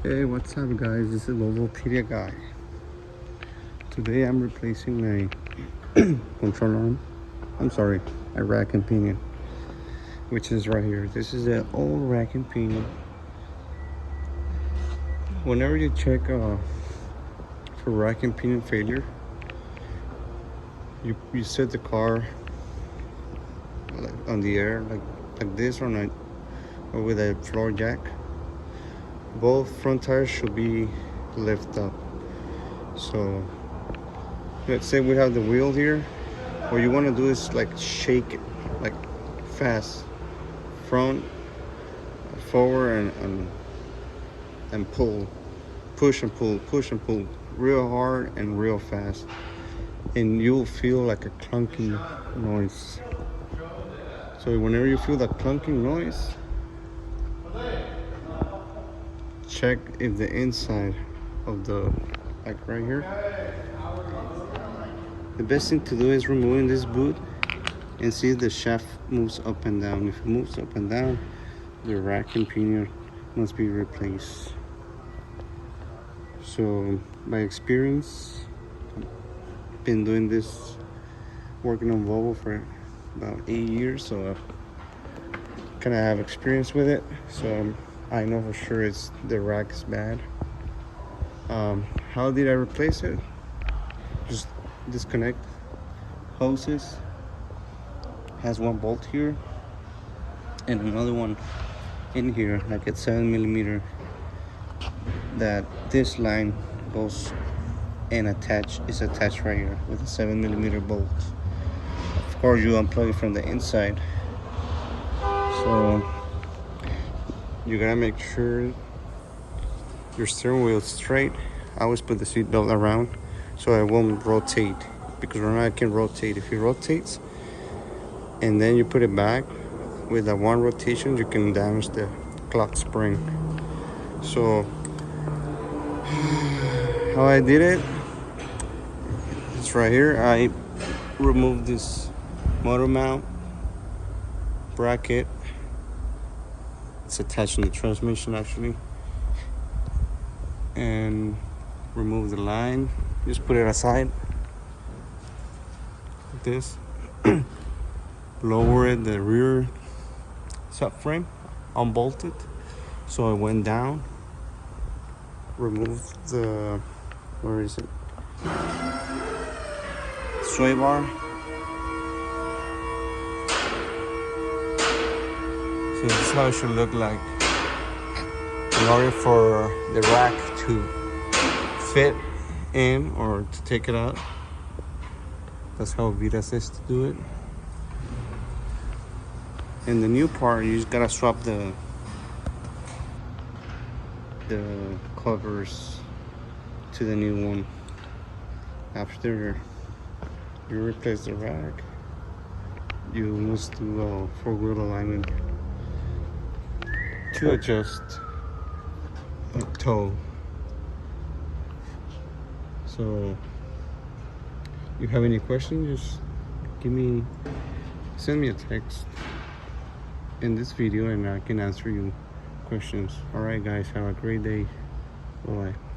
Hey, what's up guys? This is Volvopedia guy. Today I'm replacing my control arm. I'm sorry, a rack and pinion, which is right here. This is the old rack and pinion. Whenever you check for rack and pinion failure, you set the car like on the air like this or with a floor jack. Both front tires should be lifted up. So let's say we have the wheel here. What you want to do is like shake it like fast, front, forward, and pull, push and pull real hard and real fast, and you'll feel like a clunking noise. So whenever you feel that clunking noise, check if the inside of the, like right here, the best thing to do is removing this boot and see if the shaft moves up and down. If it moves up and down, the rack and pinion must be replaced. So by experience, I've been doing this, working on Volvo for about 8 years, so I kind of have experience with it. So I know for sure the rack is bad. How did I replace it? Just disconnect hoses. Has one bolt here and another one in here, like at 7mm. That this line goes and is attached right here with a 7mm bolt. Of course, you unplug it from the inside. So you gotta make sure your steering wheel is straight. I always put the seat belt around so it won't rotate, because right now it can rotate. If it rotates and then you put it back, with that one rotation you can damage the clock spring. So how I did it, it's right here. I removed this motor mount bracket. It's attached in the transmission actually, and remove the line. Just put it aside like this. Lower the rear subframe, unbolted, so it went down. Remove the, where is it, sway bar. So this is how it should look like. In order for the rack to fit in or to take it out, that's how Vita says to do it. And the new part, you just gotta swap the covers to the new one. After you replace the rack, you must do a four-wheel alignment to adjust a toe. So you have any questions, just send me a text in this video and I can answer you questions. All right guys, have a great day. Bye bye.